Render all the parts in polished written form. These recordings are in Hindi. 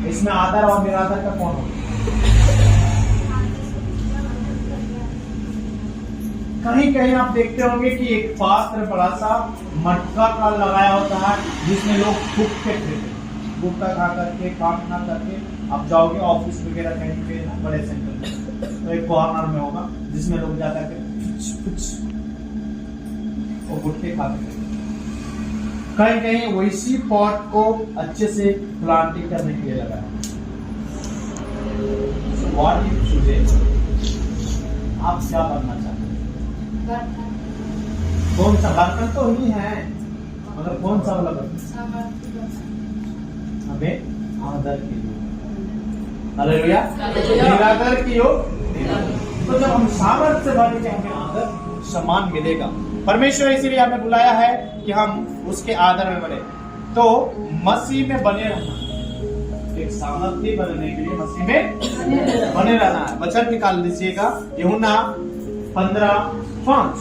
इसमें आदर और निरादर का कौन होगा? कहीं कहीं आप देखते होंगे कि एक पात्र बड़ा सा मटका का लगाया होता है जिसमें लोग थूक के थे, गुटखा खा करके, काम ना करके आप जाओगे ऑफिस वगैरह कहीं पे बड़े सेंटर में, तो एक कॉर्नर में होगा जिसमें लोग जा करके और गुटखे खाते थे। कहीं कहीं वैसी पॉट को अच्छे से प्लांटिंग करने के लिए लगाया। व्हाट यू चूज, आप क्या बनना चाहते हैं? कौन सा बर्तन तो ही है, मगर कौन सा वाला बर्तन? हमें आदर की योग, हालेलुया, निरादर की योग। तो जब हम सामर्थ्य से बढ़ेंगे हमें आदर सम्मान मिलेगा। परमेश्वर इसीलिए हमें बुलाया है कि हम उसके आदर में बने। तो मसीह में बने रहना, एक सामर्थ्य बनने के लिए मसीह में बने रहना है। वचन निकाल दीजिएगा, यूहन्ना 15:5।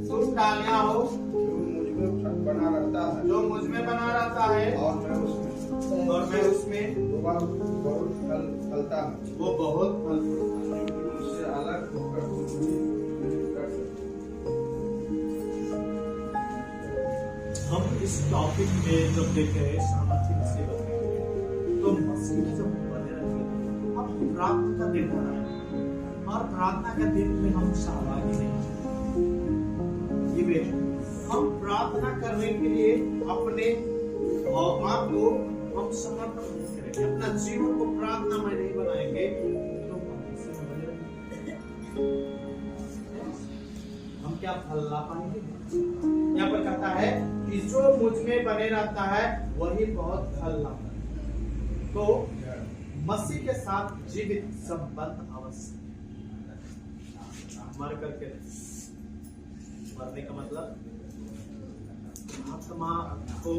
तुम डालियां हो जो मुझ में बना रहता है और मैं उसमें बहुत फलता है, वो बहुत फल उससे अलग होकर कर सकते। हम इस टॉपिक में जब देख रहे हैं सामर्थ्य से बने, तो मसीह जब बने रहेंगे, अब प्रार्थना का दिन बना है और प्रार्थना के दिन में हम सहभागी नहीं, हम प्रार्थना करने के लिए अपने आप को हम समर्पण नहीं करेंगे, अपना जीवन को प्रार्थना में नहीं बनाएंगे, तो हम क्या फल ला पाएंगे? यहाँ पर कहता है कि जो मुझ में बने रहता है वही बहुत फल लाता है। तो मसीह के साथ जीवित संबंध आवश्यक है। मर करके मरने का मतलब आत्मा को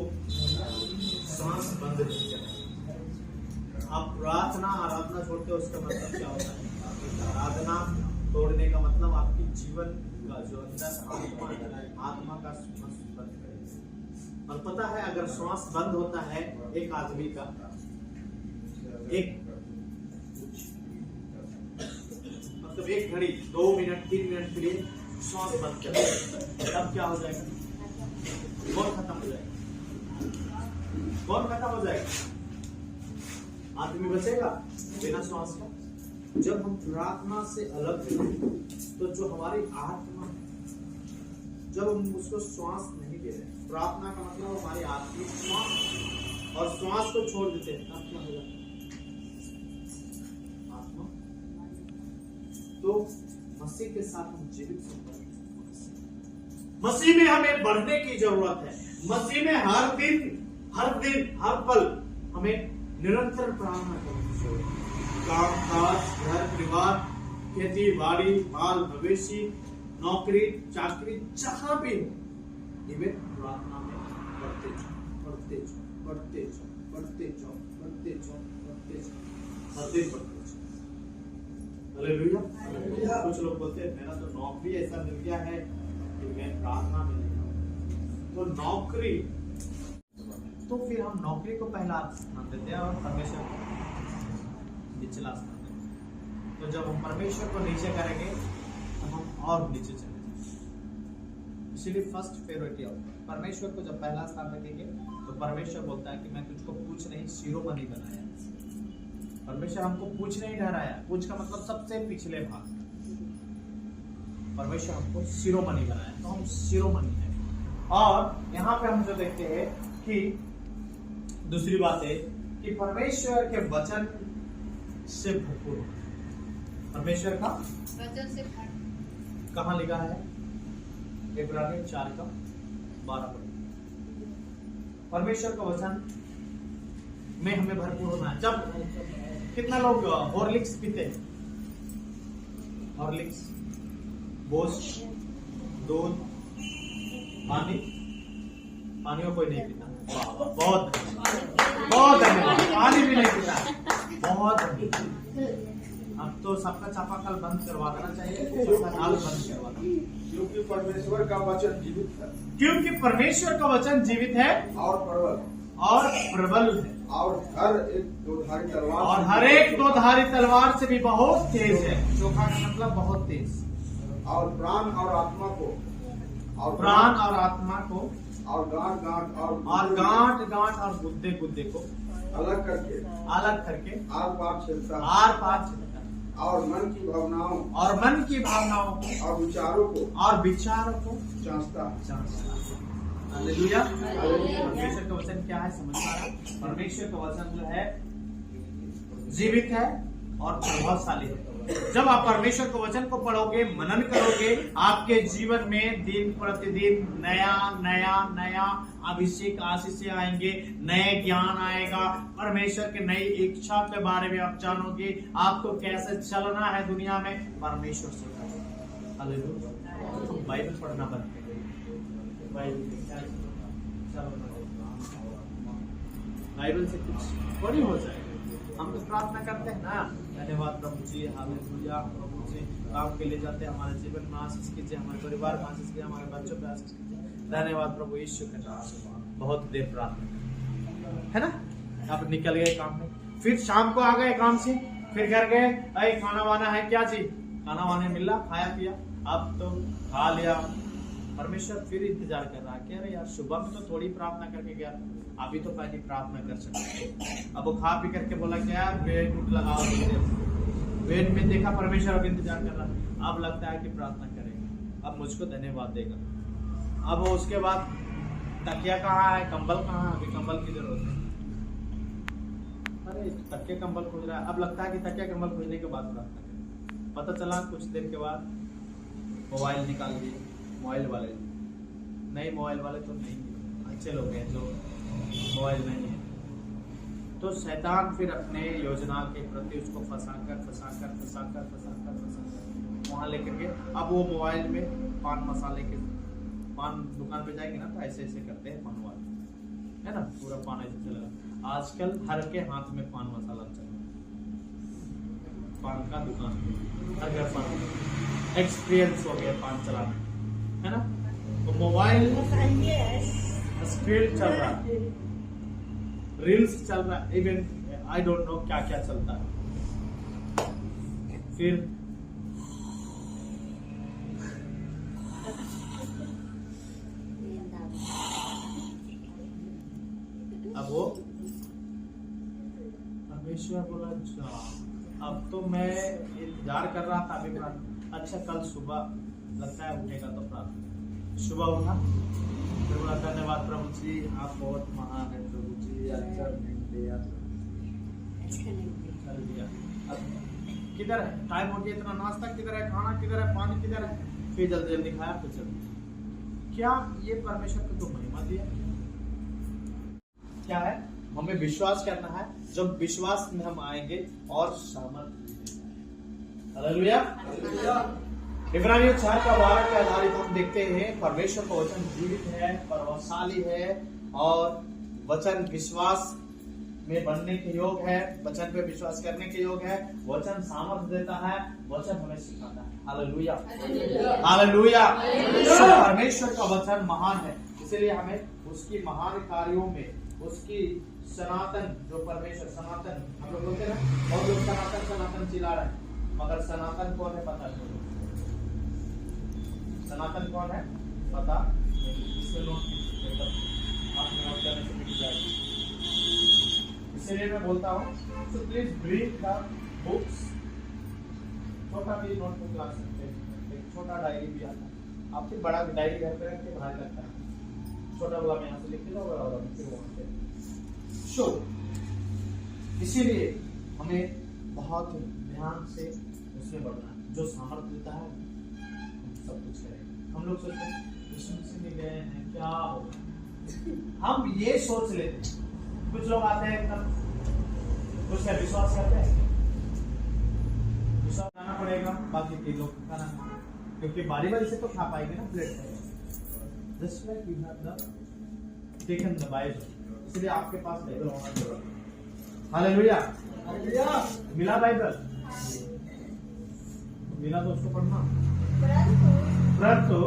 सांस बंद नहीं करना। आप प्रार्थना आराधना छोड़ते हो, उसका मतलब क्या होता है? आराधना तोड़ने का मतलब आपकी जीवन का जो अंदर आत्मा का श्वास बंद करेगा। और पता है अगर श्वास बंद होता है एक आदमी का, एक मतलब एक घड़ी 2 मिनट 3 मिनट के लिए श्वास बंद कर, तब क्या हो जाएगा? कौन खत्म हो जाएगा? कौन खत्म हो जाएगा? आदमी बचेगा बिना श्वास का। जब हम प्रार्थना से अलग हैं, तो जो हमारी आत्मा, जब हम उसको श्वास नहीं दे रहे, प्रार्थना का मतलब हमारी आत्मिक श्वास और श्वास को छोड़ देते हैं, तब क्या हो जाता है? आत्मा। तो मसीह के साथ हम जीवित संपर्क, मसीह में हमें बढ़ने की जरूरत है। मसीह में हर दिन हर पल हमें निरंतर प्रार्थना करनी चाहिए। काम काज, घर परिवार, खेती बाड़ी, माल मवेशी, नौकरी चाकरी, जहां भी हो, ये प्रार्थना में बढ़ते जाओ, बढ़ते जाओ, बढ़ते जाओ, बढ़ते जाओ, बढ़ते जाओ, बढ़ते जाओ, हर दिन बढ़ते जाओ। हालेलुया। कुछ लोग बोलते हैं मेरा तो नौकरी ऐसा मिल गया है कि मैं प्रार्थना में नहीं हूं। तो नौकरी, तो फिर हम नौकरी को पहला स्थान देते हैं और परमेश्वर को निचला स्थान देते हैं। तो जब हम परमेश्वर को नीचे करेंगे तो हम और नीचे चले जाएंगे। इसीलिए फर्स्ट प्रायोरिटी परमेश्वर को जब पहला स्थान रखेंगे तो परमेश्वर बोलता है कि मैं तुझको पूछ नहीं शिरोमणि बनाया। परमेश्वर हमको पूछ नहीं ठहराया। पूछ का मतलब सबसे पिछले भाग। परमेश्वर हमको शिरोमणि बनाया, तो हम शिरोमणि हैं। और यहाँ पे हम जो देखते हैं कि दूसरी बात है कि परमेश्वर के वचन से भरपूर, परमेश्वर का वचन से कहाँ लिखा है? इब्रानी 4:12 पर। परमेश्वर का वचन में हमें भरपूर होना है। जब कितना लोग हॉर्लिक्स पीते हैं? हॉर्लिक्स, बूस्ट, दूध, पानी, पानी कोई नहीं पीता। बहुत बहुत धन्यवाद। पानी भी नहीं पीता, बहुत धन्यवाद। अब तो सबका चापाकल बंद करवा देना चाहिए, सबका नल बंद करवा देना। क्योंकि परमेश्वर का वचन जीवित है क्योंकि परमेश्वर का वचन जीवित है और प्रबल है और हर एक दोधारी तलवार और हर एक दो धारी तलवार से भी बहुत तेज है। चोखा का मतलब बहुत तेज। और प्राण और आत्मा को प्राण और आत्मा को और गांठ गांठ और गुद्दे को अलग करके आर पार छेड़ता है और मन की भावनाओं और विचारों को जांचता है। हालेलुया। परमेश्वर का वचन क्या है समझ पा रहा? परमेश्वर का वचन जो है जीवित है और प्रभावशाली है। जब आप परमेश्वर के वचन को पढ़ोगे, मनन करोगे, आपके जीवन में दिन प्रतिदिन नया अभिषेक आशीष आएंगे, नए ज्ञान आएगा, परमेश्वर के नई इच्छा के बारे में आप जानोगे, आपको कैसे चलना है दुनिया में परमेश्वर से। हालेलुया। बाइबल पढ़ना बंद कर दो। बाइबल से कुछ थोड़ी हो जाएगा। हम तो प्रार्थना करते हैं ना, धन्यवाद प्रभु जी, हालेलुया प्रभु जी, काम के लिए जाते हैं, हमारे जीवन में आशीष कीजिए, हमारे परिवार में आशीष कीजिए, हमारे बच्चों पे आशीष कीजिए। धन्यवाद प्रभु यीशु के नाम से। बहुत देर प्रार्थना है ना। अब निकल गए काम में, फिर शाम को आ गए काम से, फिर घर गए, अरे खाना वाना है क्या जी, खाना वाना मिला, खाया पिया, अब तो खा लिया। परमेश्वर फिर इंतजार कर रहा है कि अरे यार सुबह में तो थोड़ी प्रार्थना करके गया, अभी तो पहली प्रार्थना कर सकते। अब वो खा पी करके बोला क्या वेट उठ लगाओ, वेट में देखा परमेश्वर अब इंतजार कर रहा, अब लगता है कि प्रार्थना करेगा, अब मुझको धन्यवाद देगा। अब उसके बाद तकिया कहाँ है, कंबल कहाँ है, अभी कंबल की जरूरत है, अरे तकिया कंबल खोज रहा है, अब लगता है कि तकिया कंबल खोजने के बाद प्रार्थना करें। पता चला कुछ देर के बाद मोबाइल निकाल दिए, मोबाइल वाले नहीं, मोबाइल वाले तो नहीं, अच्छे लोग हैं जो मोबाइल नहीं है, तो शैतान फिर अपने योजना के प्रति उसको फंसाकर वहां लेकर के, अब वो मोबाइल में पान मसाले के, पान दुकान पे जाएंगे ना तो ऐसे ऐसे करते हैं पान वाले, है ना, पूरा पान ऐसे चलेगा। आजकल हर के हाथ में पान मसाला चल रहा है, पान का दुकान हर घर पान, एक्सपीरियंस हो गया पान चलाना, है ना। तो मोबाइल स्क्रीन चल रहा है, रील्स चल रहा है, इवन आई डोंट नो क्या क्या चलता है। फिर अब वो परमेश्वर बोला अब तो मैं इंतजार कर रहा था, अभी अच्छा कल सुबह लगता है उठेगा तो प्रार्थना। सुबह उठा, फिर बोला धन्यवाद प्रभु जी, आप बहुत महान है प्रभु जी, अच्छा नहीं दिया, चल दिया। अब किधर है, टाइम हो गया, इतना नाश्ता किधर है, खाना किधर है, पानी किधर है, फिर जल्दी जल्दी खाया फिर चल दिया। क्या ये परमेश्वर को तो महिमा दिया? क्या है, हमें विश्वास करना है, जब विश्वास में हम आएंगे और सामर्थ। हालेलुया। इब्रानियों 4:12 के आधारित हम देखते हैं परमेश्वर का वचन जीवित है, प्रभावशाली है और वचन विश्वास में बनने के योग है, वचन पे विश्वास करने के योग है, वचन सामर्थ देता है, वचन हमें सिखाता है। Hallelujah, hallelujah. परमेश्वर का वचन महान है, इसलिए हमें उसकी महान कार्यों में, उसकी सनातन, जो परमेश्वर सनातन हम लोग बोलते हैं ना, बहुत लोग सनातन चिल्ला रहे हैं, मगर सनातन कौन है पता नहीं। सनातन कौन है पता नहीं, इससे नोट आपने नोट करने से मिल जाएगी। इसलिए मैं बोलता हूँ so please breed the books, छोटा भी नोटबुक ला सकते हैं, एक छोटा डायरी भी आता है, आपके बड़ा डायरी घर पे रख के भारी लगता है, छोटा वाला में यहाँ से लिख के जाओ और फिर वहाँ से शो। इसीलिए हमें बहुत ध्यान से उसमें बढ़ना है, जो सामर्थ्य देता है हम सब कुछ करेंगे। हम लोग सोचते हैं यीशु में गए हैं क्या होगा, हम ये सोच लेते हैं। कुछ लोग आते हैं एकदम कुछ विश्वास करते हैं, विश्वास करना पड़ेगा, बाकी के लोग खाना नहीं, क्योंकि बारी बारी से तो खा पाएंगे ना प्लेट में। Just like we have the taken the Bible, इसलिए आपके पास बाइबल होना जरूरी है। Hallelujah, hallelujah. मिला बाइबल, मेरा दोस्तों पढ़ना। परंतु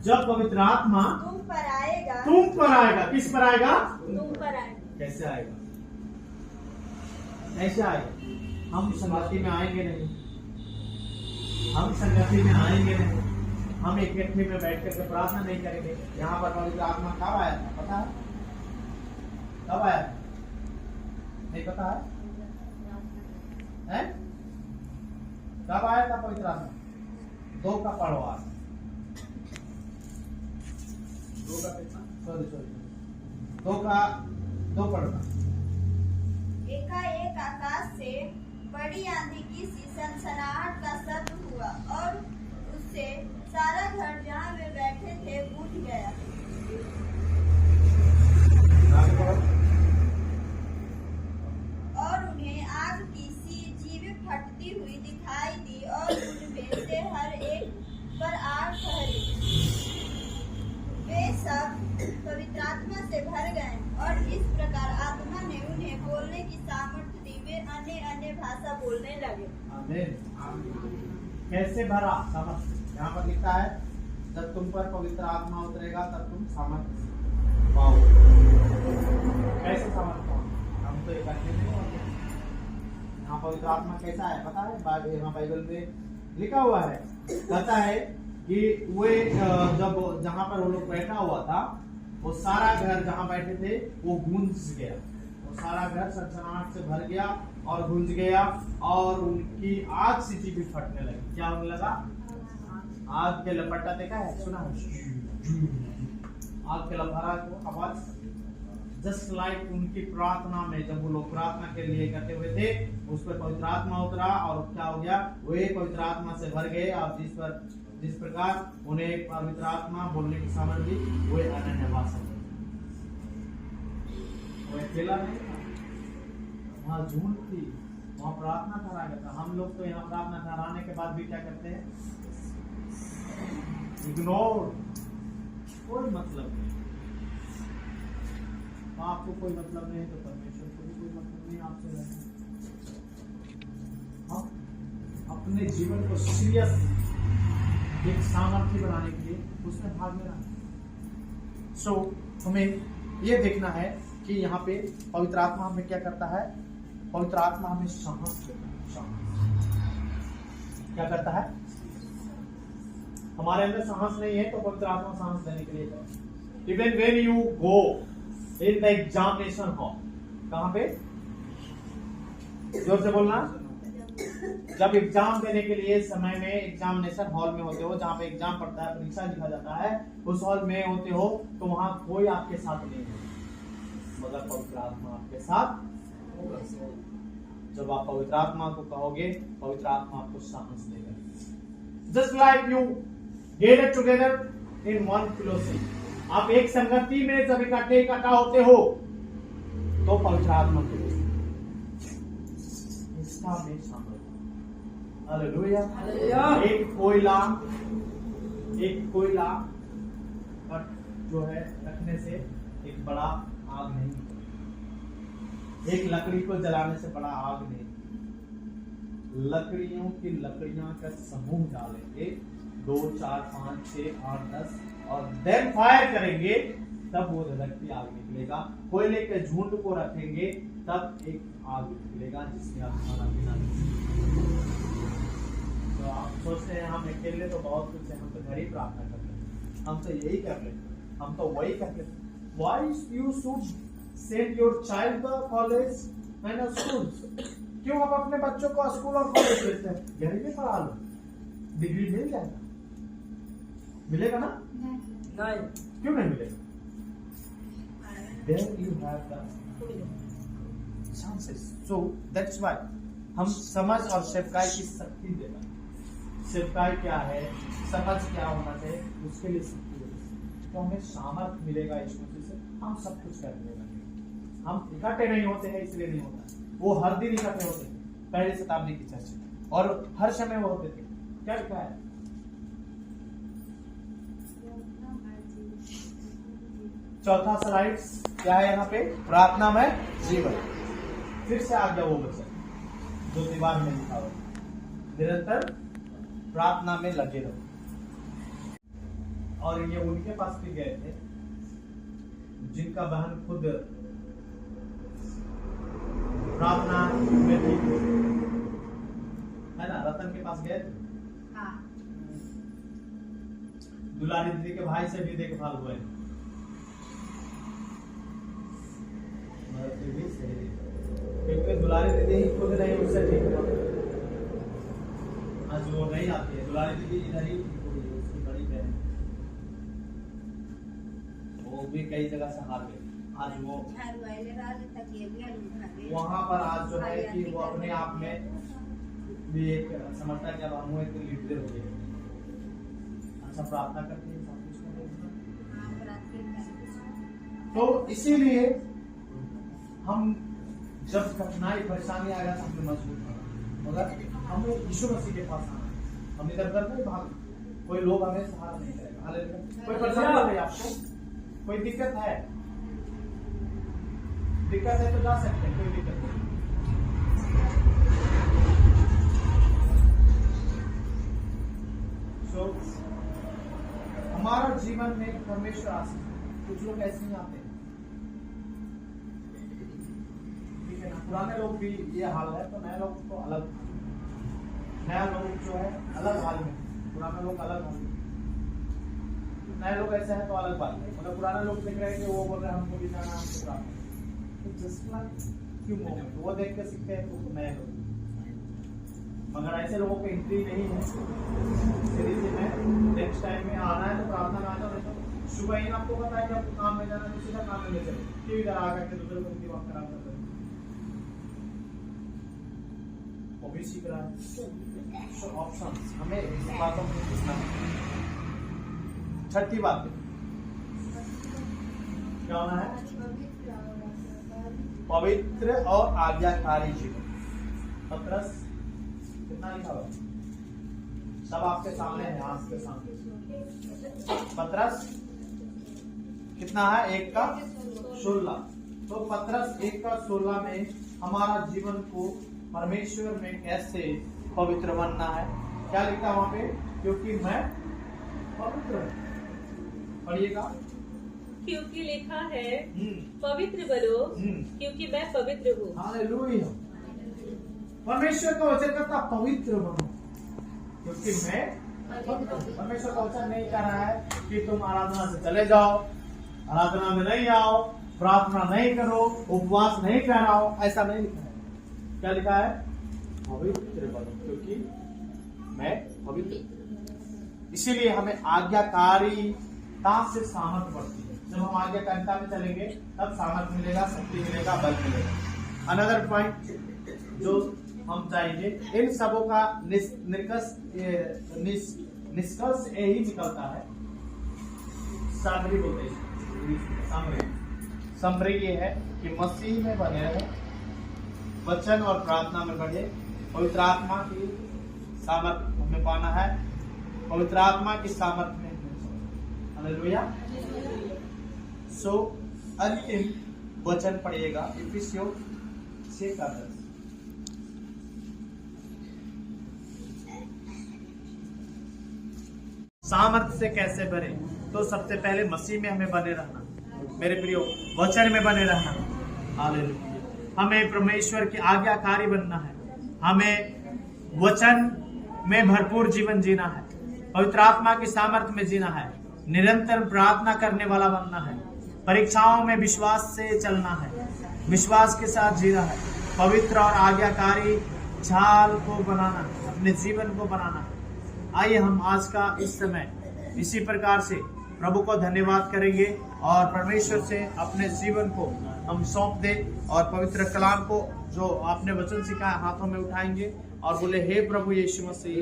जब पवित्र आत्मा तुम पर आएगा, किस पर आएगा? तुम पर आएगा। कैसे आएगा? कैसे आएगा? हम संगति में आएंगे नहीं, हम संगति में आएंगे नहीं, हम एक व्यक्ति में बैठ करके प्रार्थना नहीं करेंगे। यहाँ पर पवित्र आत्मा कब आया था पता है? कब आया? नहीं पता है? हैं? कब आया था पवित्र आत्मा? 2 का पढ़ो आज। 2 का कितना? सॉरी 2 पढ़ना। एकाएक आकाश से बड़ी आंधी की सी सनसनाहट का शब्द हुआ और उससे सारा घर जहाँ वे बैठे थे उठ गया। और उन्हें आग की सी जीवें फटती हुई दिखाई दी और उनमें से हर एक पर आग ठहरी। वे सब पवित्र आत्मा से भर गए और इस प्रकार आत्मा ने उन्हें बोलने की सामर्थ्य दी। वे अन्य अन्य भाषा बोलने लगे। आमीन। कैसे भरा सामर्थ्य? यहाँ पर लिखा है जब तुम पर पवित्र आत्मा उतरेगा तब तुम सामर्थ्य पाओगे। कैसे सामर्थ्य पाओगे? हम तो इकट्ठे नहीं होते। यहाँ पवित्र आत्मा कैसा है पता है? यहाँ बाइबल में लिखा हुआ है, कहता है कि वे जब जहाँ पर वो लोग बैठा हुआ था वो सारा घर जहाँ बैठे थे वो गूंज गया, वो सारा घर सनसनाहट से भर गया और गूंज गया और उनकी आग सी चीजें फटने लगी। क्या होने लगा? आग के लपटा देखा है, सुना है? आग के लपटा को आवाज जस्ट लाइक उनकी प्रार्थना में जब वो लोग प्रार्थना के लिए करते हुए थे उस पर पवित्र आत्मा उतरा और क्या हो गया? वे पवित्र आत्मा से भर गए और जिस प्रकार उन्हें पवित्र आत्मा बोलने की सामर्थ्य दी वे अनन्य भाषा बोले। वो अकेला नहीं था, वहाँ झूठ थी, वहाँ प्रार्थना करा गया था। हम लोग तो यहाँ प्रार्थना कराने के बाद भी क्या करते हैं? इग्नोर। कोई मतलब नहीं, आपको कोई मतलब नहीं तो परमेश्वर को भी कोई मतलब नहीं आपसे रहना। हम अपने जीवन को सीरियस एक सामर्थ्य बनाने के लिए उसमें भाग लेना। सो हमें यह देखना है कि यहाँ पे पवित्र आत्मा हमें क्या करता है? पवित्र आत्मा हमें साहस देता है। साहस क्या करता है? हमारे अंदर साहस नहीं है तो पवित्र आत्मा साहस देने के लिए है। Even when you go in the examination hall, कहां पे? जोर से बोलना। जब एग्जाम देने के लिए समय में एग्जामिनेशन हॉल में होते हो, जहां पे एग्जाम पड़ता है, परीक्षा लिखा जाता है, उस हॉल में होते हो तो वहां कोई आपके साथ नहीं है मगर पवित्र आत्मा आपके साथ होगा। जब आप पवित्र आत्मा को कहोगे पवित्र आत्मा आपको साहस देगा। Just like you get together in one fellowship, आप एक संगति में जब इकट्ठा होते हो तो पवित्र आत्मा के इसका में शामिल। हालेलुया। एक कोयला पर जो है रखने से एक बड़ा आग नहीं, एक लकड़ी को जलाने से बड़ा आग नहीं। लकड़ियां का समूह डालेंगे 2, 4, 5, 6, 8, 10 और देन फायर करेंगे तब वो धधकती आग निकलेगा। कोयले के झुंड को रखेंगे तब एक आग निकलेगा जिसमें आप खाना पीना तो आप सोचते हैं हम अकेले तो बहुत कुछ है, हम तो घर ही प्रार्थना कर लेते, हम तो यही कर लेते, हम तो वही कर लेते। Why you should send your child to college and school? क्यों आप अपने बच्चों को स्कूल और कॉलेज भेजते हैं? घर में पढ़ा लो, डिग्री मिल जाएगा। मिलेगा ना? नहीं। क्यों नहीं मिलेगा? There you have the chances. So that's why हम समझ और सेवकाई की शक्ति देना। सेवकाई क्या है, समझ क्या होना चाहिए, उसके लिए शक्ति देना। तो हमें सामर्थ मिलेगा यीशु मसीह से, हम सब कुछ करने लगेंगे। हम इकट्ठे नहीं होते हैं इसलिए नहीं होता, वो हर दिन इकट्ठे होते थे पहली शताब्दी की चर्च में और हर समय वो होते थे। क्या लिखा है? चौथा स्लाइड क्या है यहाँ पे? प्रार्थना में जीवन। फिर से आ गया वो वचन जो दीवार में लिखा हुआ। निरंतर प्रार्थना में लगे रहो। और ये उनके पास भी गए थे जिनका बहन खुद प्रार्थना में थी, है ना। रतन के पास गए थे, हाँ। दुलारी दीदी के भाई से भी देखभाल हुए, क्योंकि दुलारी दीदी खुद नहीं उससे ठीक हुआ। आज वो नहीं आती है, दुलारी दीदी इधर ही ठीक हुई है, उसकी बड़ी बहन, वो भी कई जगह से हार गई। आज वो वहाँ पर आज जो है कि वो अपने आप में भी एक समझता है कि अब हम एक लीडर हो गए। अच्छा प्रार्थना करते हैं, सब कुछ करते हैं। तो इसीलिए हम जब कठिनाई परेशानी आएगा तो हमें मजबूत होना, मगर हमें यीशु मसीह के पास आना है। हम इधर उधर नहीं भाग, कोई लोग हमें सहारा नहीं करेगा। हालेलुया। कोई परेशानी हो रही है आपको, कोई दिक्कत है तो जा सकते हैं, कोई दिक्कत नहीं। So, हमारा जीवन में परमेश्वर आ सकते हैं। कुछ लोग ऐसे ही आते हैं, ठीक है ना। पुराने लोग भी ये हाल है, तो नए लोग तो अलग, नया लोग जो है अलग हाल में, पुराने लोग अलग हाल में, नए लोग ऐसे हैं तो अलग बात है। मतलब पुराने लोग देख रहे हैं कि वो बोल रहे हैं हमको भी जाना, हमको प्राप्त, तो जस्ट लाइक क्यों मोमेंट वो देख के सीखते हैं तो नए लोग। मगर ऐसे लोगों को एंट्री नहीं है सीरीज में। नेक्स्ट टाइम में आना है तो प्रार्थना में आता है, सुबह ही आपको पता है कि आपको काम में जाना है, तो सीधा काम में ले चले, क्यों इधर आ करके दूसरे को दिमाग खराब कर रहे हैं। वो भी सीख रहा है। सो ऑप्शन हमें इस बातों में सीखना है। छठी बात क्या होना है? पवित्र और आज्ञाकारी जीवन। पत्रस कितना लिखा हुआ? सब आपके सामने है, आंख के सामने। पत्रस कितना है? 1:16। तो पत्रस 1:16 में हमारा जीवन को परमेश्वर में कैसे पवित्र बनना है, क्या लिखा वहां पे? क्योंकि मैं पवित्र हूं। पढ़िएगा। क्योंकि लिखा है पवित्र बनो क्योंकि मैं पवित्र हूँ। हालेलुया। परमेश्वर का वचन करता पवित्र बनो क्योंकि मैं पवित्र हूं। परमेश्वर का वचन नहीं कह रहा है कि तुम आराधना से चले जाओ, आराधना में नहीं आओ, प्रार्थना नहीं करो, उपवास नहीं कराओ, ऐसा नहीं लिखा है। क्या लिखा है? पवित्र बनो क्योंकि मैं पवित्र। इसीलिए हमें आज्ञाकारिता से सामर्थ बढ़ती है। जब हम आज्ञाकारिता में चलेंगे तब सामर्थ मिलेगा, शक्ति मिलेगा, बल मिलेगा। अनदर पॉइंट जो हम चाहेंगे, इन सबों का निष्कर्ष यही निकलता है। सामरी बोलते हैं, समरी ये है कि मसीह में बने रहे, वचन और प्रार्थना में बढ़े, पवित्र आत्मा की सामर्थ हमें पाना है, पवित्र आत्मा की सामर्थ में। हालेलुया। सो अंतिम वचन पढ़िएगा, इफिसियों 6:10। सामर्थ्य से कैसे भरे? तो सबसे पहले मसीह में हमें बने रहना, मेरे प्रियो, वचन में बने रहना। हालेलुया। हमें परमेश्वर की आज्ञाकारी बनना है, हमें वचन में भरपूर जीवन जीना है, पवित्र आत्मा की सामर्थ्य में जीना है, निरंतर प्रार्थना करने वाला बनना है, परीक्षाओं में विश्वास से चलना है, विश्वास के साथ जीना है, पवित्र और आज्ञाकारी झाल को बनाना है, अपने जीवन को बनाना है। आइए हम आज का इस समय इसी प्रकार से प्रभु को धन्यवाद करेंगे और परमेश्वर से अपने जीवन को हम सौंप दें और पवित्र कलाम को जो आपने वचन सिखाया हाथों में उठाएंगे और बोले, हे प्रभु यीशु मसीह,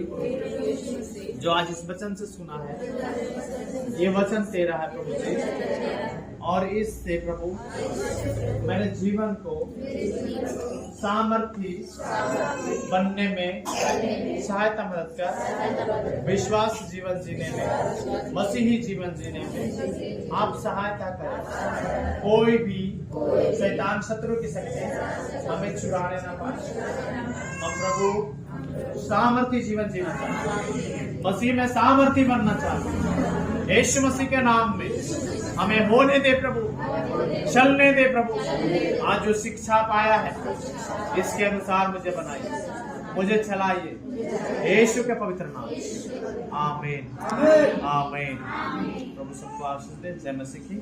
जो आज इस वचन से सुना है, ये वचन तेरा है प्रभु जी, और इससे प्रभु मेरे जीवन को सामर्थी बनने में सहायता मदद कर, विश्वास जीवन जीने में, मसीही जीवन जीने में आप सहायता करें। कोई भी शैतान शत्रु की शक्ति हमें छुड़ाने ना पाए। हम प्रभु सामर्थ्य जीवन जीना चाहता हूँ, मसीह में सामर्थ्य बनना चाहता हूँ। यीशु मसीह के नाम में हमें होने दे प्रभु, चलने दे प्रभु। आज जो शिक्षा पाया है इसके अनुसार मुझे बनाइए, मुझे चलाइए, यीशु के पवित्र नाम में। आमीन आमीन। प्रभु सबको आशीष दे। जय मसीह की।